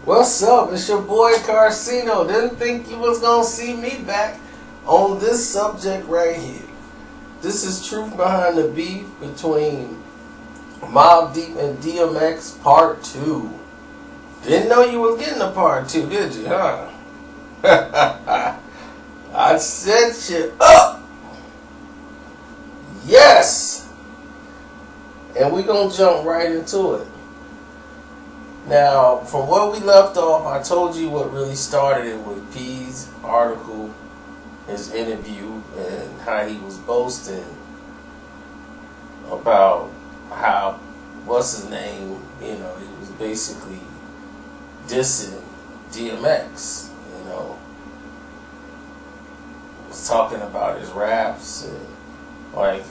What's up? It's your boy Carcino. Didn't think you was gonna see me back on this subject right here. This is truth behind the beef between Mobb Deep and DMX Part 2. Didn't know you was getting a Part 2, did you, huh? I set you up. Yes. And we gonna jump right into it. Now, from where we left off, I told you what really started it with P's article, his interview, and how he was boasting about how, what's his name, he was basically dissing DMX, was talking about his raps and like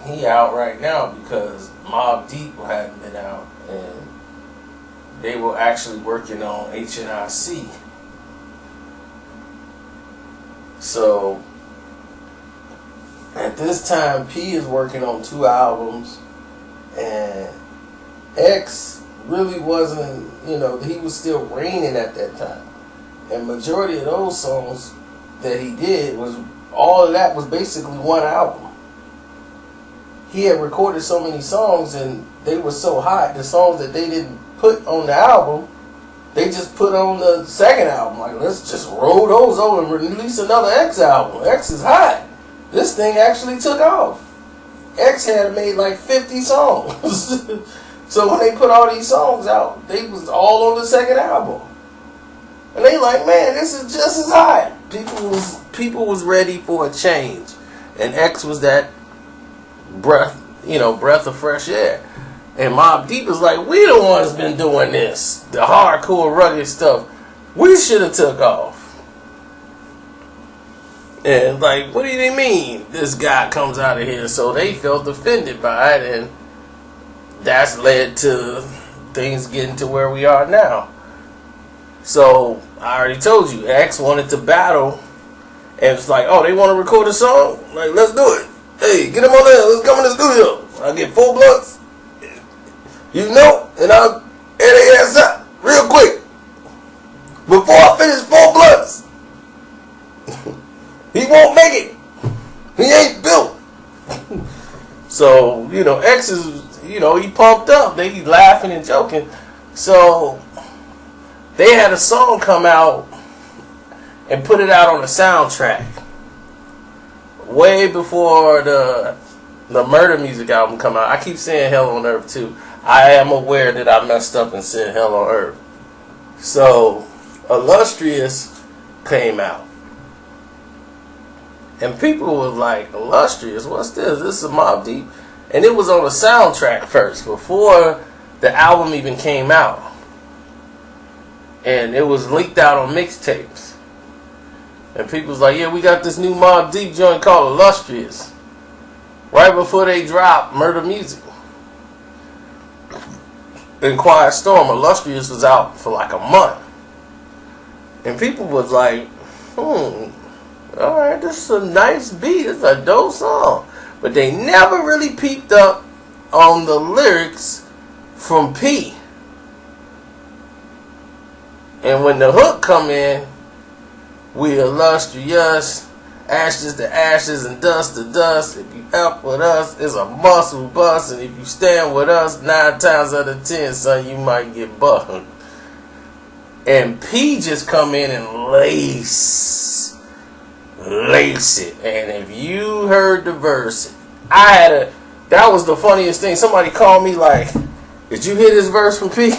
he out right now because Mobb Deep hadn't been out and they were actually working on HNIC. So at this time, P is working on 2 albums, and X really wasn't, he was still reigning at that time. And majority of those songs that he did all of that was basically one album. He had recorded so many songs and they were so hot, the songs that they didn't put on the album, they just put on the second album. Like, let's just roll those over and release another X album. X is hot. This thing actually took off. X had made like 50 songs. So when they put all these songs out, they was all on the second album. And they like, man, this is just as hot. People was ready for a change. And X was that breath of fresh air. And Mobb Deep is like, we the ones been doing this, the hardcore rugged stuff. We should have took off. And like, what do they mean this guy comes out of here? So they felt offended by it, and that's led to things getting to where we are now. So I already told you, X wanted to battle, and it's like, oh, they want to record a song? Like, let's do it. Hey, get him on there. Let's come in the studio. I'll get 4 blunts. And I'll add their ass up real quick. Before I finish 4 blunts, he won't make it. He ain't built. So, X is, he pumped up. They laughing and joking. So, they had a song come out and put it out on the soundtrack. Way before the Murder Music album come out. I keep saying Hell on Earth too. I am aware that I messed up and said Hell on Earth. So Illustrious came out. And people were like, Illustrious? What's this? This is Mobb Deep. And it was on the soundtrack first, before the album even came out. And it was leaked out on mixtapes. And people was like, yeah, we got this new Mobb Deep joint called Illustrious. Right before they dropped Murder Music. In Quiet Storm, Illustrious was out for like a month. And people was like, alright, this is a nice beat. It's a dope song. But they never really peeped up on the lyrics from P. And when the hook come in, we illustrious, ashes to ashes and dust to dust. If you up with us, it's a muscle bust. And if you stand with us, 9 times out of 10, son, you might get bucked. And P just come in and lace it. And if you heard the verse, that was the funniest thing. Somebody called me like, did you hear this verse from P?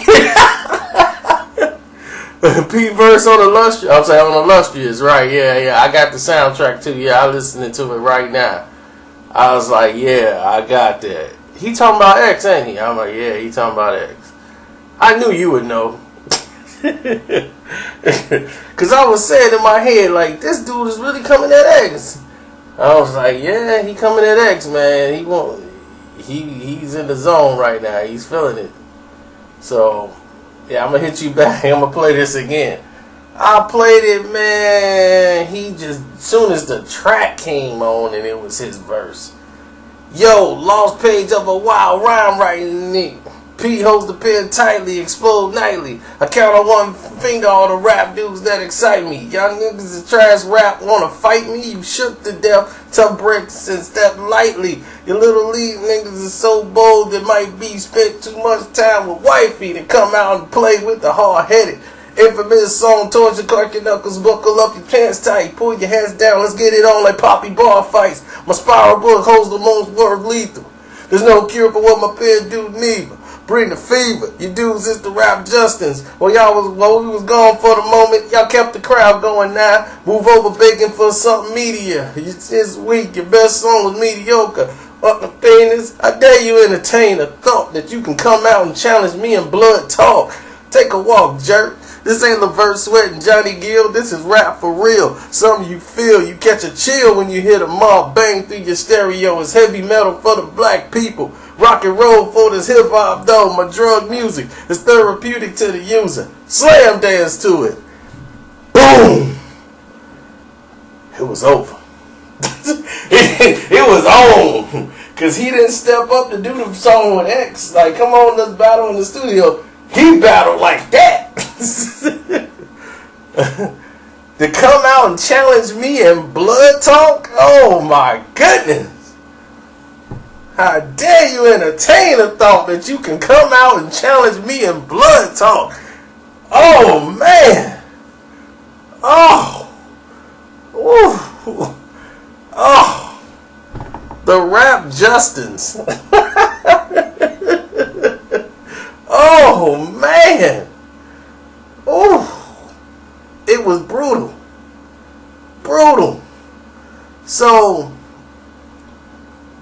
P verse on Illustrious. I'm saying on Illustrious, right? Yeah. I got the soundtrack too. Yeah, I'm listening to it right now. I was like, yeah, I got that. He talking about X, ain't he? I'm like, yeah, he talking about X. I knew you would know. Cause I was saying in my head, like, this dude is really coming at X. I was like, yeah, he coming at X, man. He's in the zone right now. He's feeling it. So yeah, I'm going to hit you back. I'm going to play this again. I played it, man. He just, as soon as the track came on and it was his verse. Yo, lost page of a wild rhyme writing. Pete holds the pen tightly, explode nightly. I count on one finger all the rap dudes that excite me. Y'all niggas that trash rap wanna fight me? You shook to death, tough bricks and step lightly. Your little league niggas is so bold that might be spent too much time with wifey to come out and play with the hard-headed. Infamous song, torture, crack your knuckles, buckle up your pants tight, pull your hands down, let's get it on like poppy bar fights. My spiral book holds the most word lethal. There's no cure for what my pen do neither. Bring the fever. You dudes is the rap Justins. While we was gone for the moment, y'all kept the crowd going now. Move over begging for something meteor. This week your best song was mediocre. Up the penis, I dare you entertain a thought that you can come out and challenge me in blood talk. Take a walk, jerk. This ain't Levert Sweat and Johnny Gill. This is rap for real. Something you feel. You catch a chill when you hear the mob bang through your stereo. It's heavy metal for the black people. Rock and roll for this hip hop though. My drug music is therapeutic to the user. Slam dance to it. Boom. It was over. It was on. Cause he didn't step up to do the song with X. Like, come on, let's battle in the studio. He battled like that. To come out and challenge me in blood talk? Oh my goodness. How dare you entertain a thought that you can come out and challenge me in blood talk? Oh man. Oh. Ooh. Oh. The rap Justins. Oh man. Oh. It was brutal. Brutal. So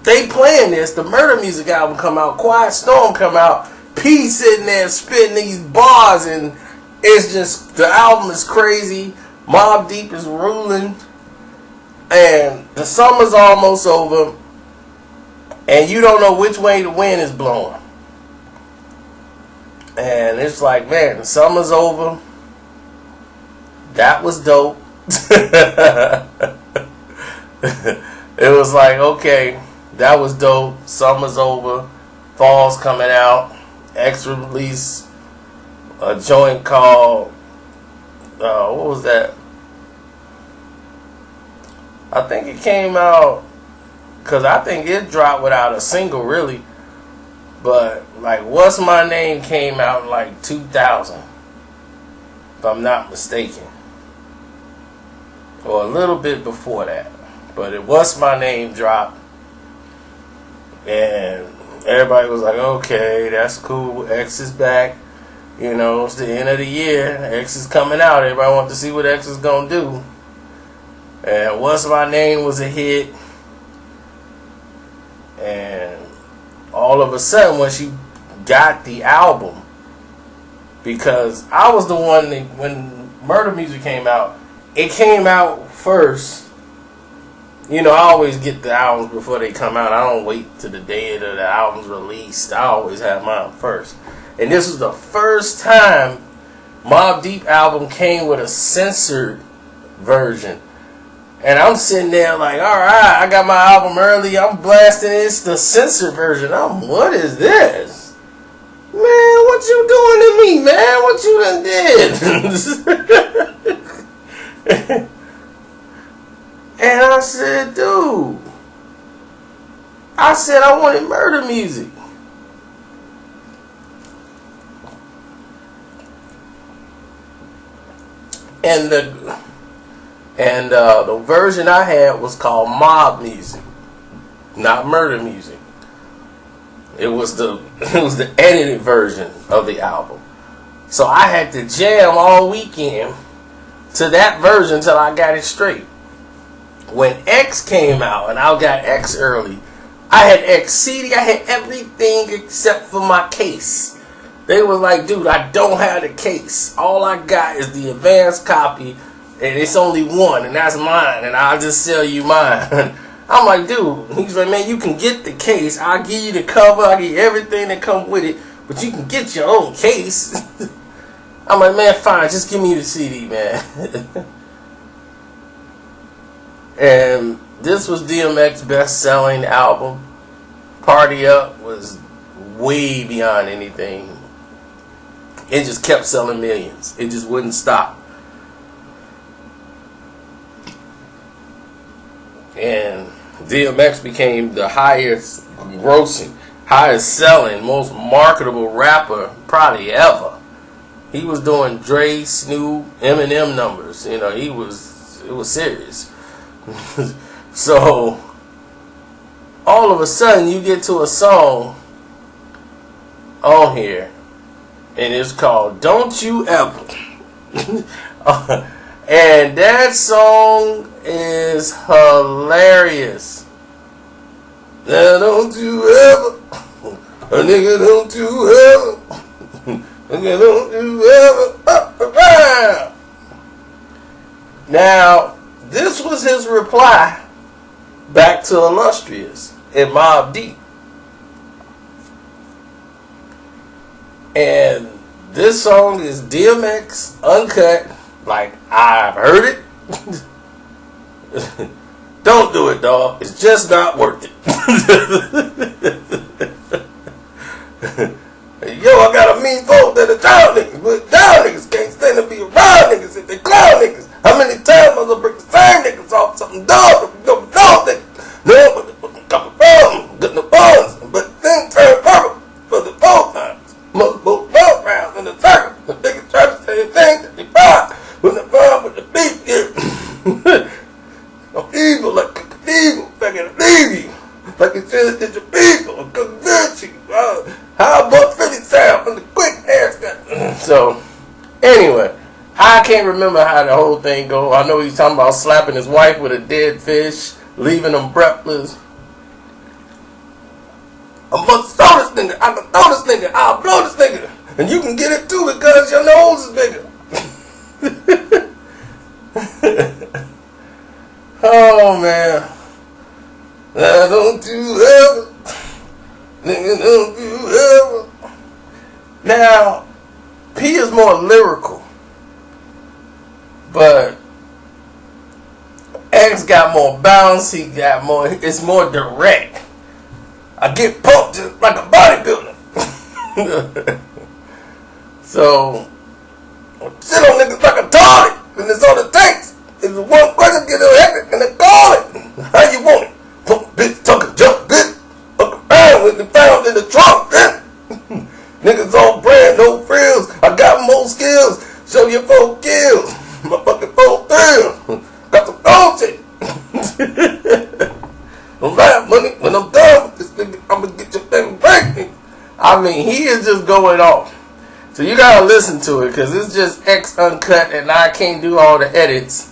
they playing this, the Murder Music album come out, Quiet Storm come out, P sitting there spitting these bars, and it's just, the album is crazy. Mobb Deep is ruling, and the summer's almost over, and you don't know which way the wind is blowing. And it's like, man, the summer's over. That was dope. It was like, okay, that was dope. Summer's over. Fall's coming out. X released a joint called, what was that? I think it came out, because I think it dropped without a single, really. But, like, What's My Name came out in, like, 2000, if I'm not mistaken. Or a little bit before that. But it What's My Name dropped. And everybody was like, okay, that's cool. X is back. You know, it's the end of the year. X is coming out. Everybody wants to see what X is going to do. And What's My Name was a hit. And all of a sudden, when she got the album, because I was the one that, when Murder Music came out, it came out first. You know, I always get the albums before they come out. I don't wait till the day that the album's released. I always have mine first. And this was the first time Mobb Deep album came with a censored version. And I'm sitting there like, alright, I got my album early. I'm blasting it. It's the censored version. What is this? Man, what you doing to me, man? What you done did? And I said, dude, I said I wanted Murder Music. And the version I had was called Mob Music, not Murder Music. It was the edited version of the album. So I had to jam all weekend to that version till I got it straight. When X came out, and I got X early, I had X CD, I had everything except for my case. They was like, dude, I don't have the case. All I got is the advanced copy, and it's only one, and that's mine, and I'll just sell you mine. I'm like, dude, he's like, man, you can get the case. I'll give you the cover, I'll give you everything that comes with it, but you can get your own case. I'm like, man, fine, just give me the CD, man. And this was DMX's best-selling album. Party Up was way beyond anything. It just kept selling millions. It just wouldn't stop. And DMX became the highest grossing, highest selling, most marketable rapper probably ever. He was doing Dre, Snoop, Eminem numbers. You know, it was serious. So all of a sudden you get to a song on here and it's called Don't You Ever. And that song is hilarious. Now don't you ever, a nigga, don't you ever, nigga, don't you ever. Now, this was his reply back to Illustrious in Mobb Deep. And this song is DMX uncut, like I've heard it. Don't do it, dog. It's just not worth it. Yo, I got a mean folk that are down niggas, but down niggas can't stand to be around niggas if they clown niggas. How many times I break the same niggas off something dog? No, niggas. No, but the couple problems, getting the bonds, but then turn purple for the both times. Most both rounds in the circle. The niggas try to say things that they buy when the bomb with the beef here. I'm evil like an evil, if I can leave you. Like it says that your people are convince you. How about 50 sound from the quick haircut? So, anyway, I can't remember how the whole thing go. I know he's talking about slapping his wife with a dead fish, leaving them breathless. I'm gonna throw this nigga. I'm gonna throw this nigga. I'll blow this nigga. And you can get it too because your nose is bigger. Oh, man. Now don't you ever, nigga, don't you ever. Now, P is more lyrical, but X got more bounce. He got more. It's more direct. I get pumped just like a bodybuilder. So, shit on niggas like a toilet, and it's all it takes. If one person get a hectic and they call it, how you want it? Pump, bitch, tuck and jump, bitch. Fuck around with the found in the trunk, bitch. Niggas on brand, no frills. I got more skills. Show your 4 kills. My fucking 4 thrills. Got some gold shit. Don't laugh, money. When I'm done with this nigga, I'm gonna get your thing break. I mean, he is just going off. So you gotta listen to it because it's just X uncut and I can't do all the edits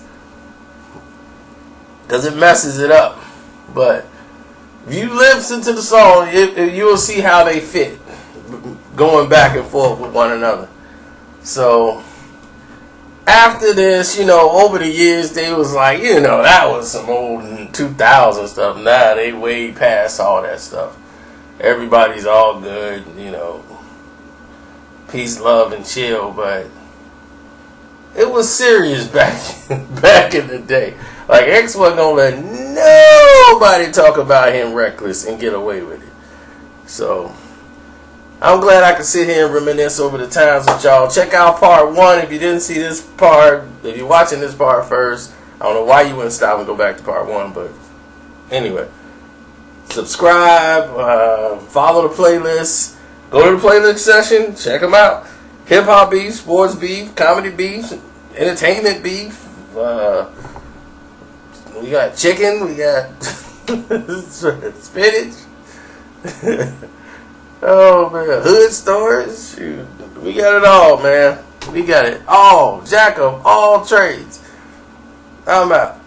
because it messes it up. But if you listen to the song, you'll see how they fit going back and forth with one another. So after this, you know, over the years, they was like, you know, that was some old 2000 stuff. Now they way past all that stuff. Everybody's all good, you know, peace, love, and chill. But it was serious back in the day. Like, X wasn't gonna let nobody talk about him reckless and get away with it. So I'm glad I could sit here and reminisce over the times with y'all. Check out part 1 if you didn't see this part. If you're watching this part first, I don't know why you wouldn't stop and go back to part 1, but anyway, subscribe, follow the playlist, go to the playlist session, check them out. Hip hop beef, sports beef, comedy beef, entertainment beef. We got chicken, we got spinach. Oh, man. Hood stories. Shoot. We got it all, man. We got it all. Jack of all trades. I'm out.